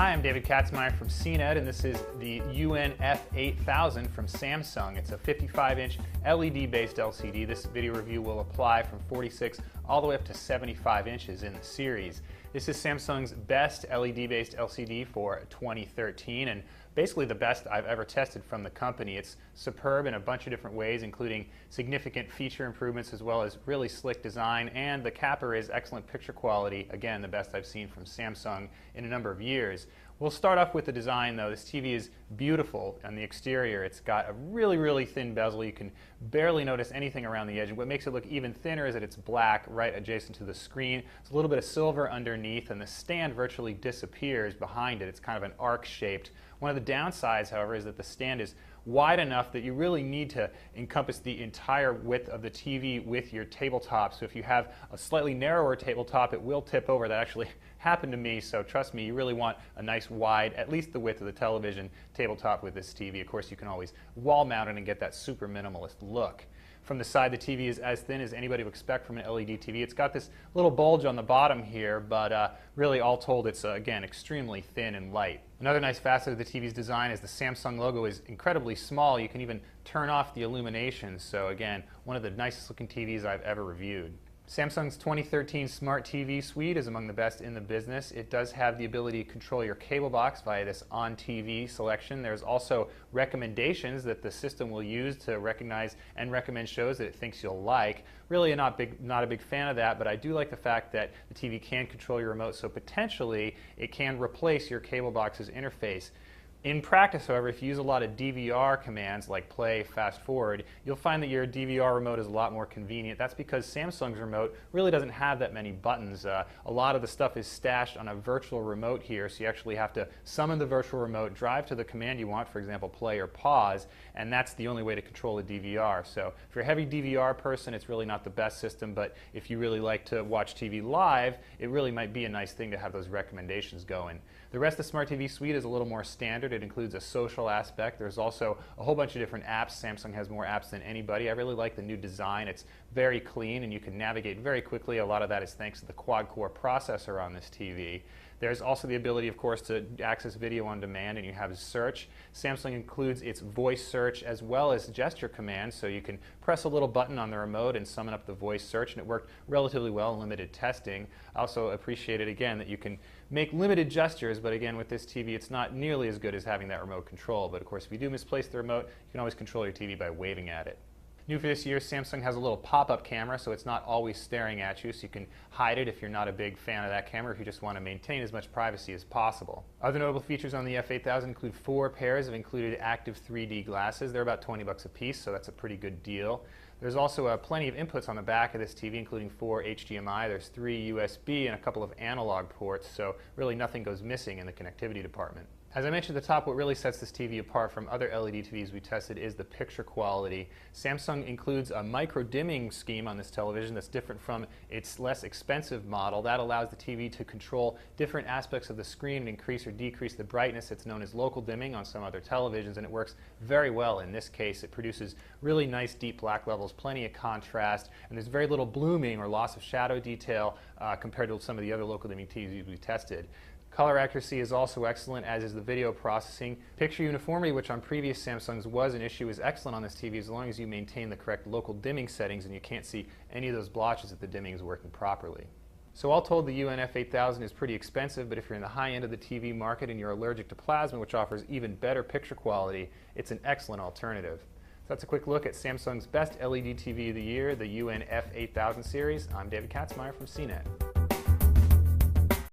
Hi, I'm David Katzmeyer from CNET, and this is the F8000 from Samsung. It's a 55-inch LED-based LCD. This video review will apply from 46 all the way up to 75 inches in the series. This is Samsung's best LED-based LCD for 2013, and basically the best I've ever tested from the company. It's superb in a bunch of different ways, including significant feature improvements as well as really slick design, and the capper is excellent picture quality. Again, the best I've seen from Samsung in a number of years. We'll start off with the design though. This TV is beautiful on the exterior. It's got a really thin bezel. You can barely notice anything around the edge. And what makes it look even thinner is that it's black right adjacent to the screen. There's a little bit of silver underneath, and the stand virtually disappears behind it. It's kind of an arc shaped. One of the downsides, however, is that the stand is wide enough that you really need to encompass the entire width of the TV with your tabletop. So if you have a slightly narrower tabletop, it will tip over. That actually happened to me, so trust me, you really want a nice wide, at least the width of the television, tabletop with this TV. Of course, you can always wall mount it and get that super minimalist look. From the side, the TV is as thin as anybody would expect from an LED TV. It's got this little bulge on the bottom here, but really all told, it's again extremely thin and light. Another nice facet of the TV's design is the Samsung logo is incredibly small. You can even turn off the illumination, so again, one of the nicest looking TVs I've ever reviewed. Samsung's 2013 Smart TV Suite is among the best in the business. It does have the ability to control your cable box via this On TV selection. There's also recommendations that the system will use to recognize and recommend shows that it thinks you'll like. Really not a big fan of that, but I do like the fact that the TV can control your remote, so potentially it can replace your cable box's interface. In practice, however, if you use a lot of DVR commands like play, fast forward, you'll find that your DVR remote is a lot more convenient. That's because Samsung's remote really doesn't have that many buttons. A lot of the stuff is stashed on a virtual remote here, so you actually have to summon the virtual remote, drive to the command you want, for example, play or pause, and that's the only way to control a DVR. So if you're a heavy DVR person, it's really not the best system, but if you really like to watch TV live, it really might be a nice thing to have those recommendations going. The rest of the Smart TV Suite is a little more standard. It includes a social aspect. There's also a whole bunch of different apps. Samsung has more apps than anybody. I really like the new design. It's very clean and you can navigate very quickly. A lot of that is thanks to the quad-core processor on this TV. There's also the ability, of course, to access video on demand, and you have search. Samsung includes its voice search as well as gesture commands, so you can press a little button on the remote and summon up the voice search, and it worked relatively well in limited testing. I also appreciated, again, that you can make limited gestures, but again, with this TV, it's not nearly as good as having that remote control. But of course, if you do misplace the remote, you can always control your TV by waving at it. New for this year, Samsung has a little pop-up camera, so it's not always staring at you, so you can hide it if you're not a big fan of that camera, if you just want to maintain as much privacy as possible. Other notable features on the F8000 include 4 pairs of included active 3D glasses. They're about 20 bucks a piece, so that's a pretty good deal. There's also plenty of inputs on the back of this TV, including 4 HDMI. There's 3 USB and a couple of analog ports, so really nothing goes missing in the connectivity department. As I mentioned at the top, what really sets this TV apart from other LED TVs we tested is the picture quality. Samsung includes a micro dimming scheme on this television that's different from its less expensive model. That allows the TV to control different aspects of the screen and increase or decrease the brightness. It's known as local dimming on some other televisions, and it works very well in this case. It produces really nice deep black levels, plenty of contrast, and there's very little blooming or loss of shadow detail compared to some of the other local dimming TVs we tested. Color accuracy is also excellent, as is the video processing. Picture uniformity, which on previous Samsungs was an issue, is excellent on this TV as long as you maintain the correct local dimming settings and you can't see any of those blotches if the dimming is working properly. So all told, the F8000 is pretty expensive, but if you're in the high end of the TV market and you're allergic to plasma, which offers even better picture quality, it's an excellent alternative. So that's a quick look at Samsung's best LED TV of the year, the F8000 series. I'm David Katzmeyer from CNET.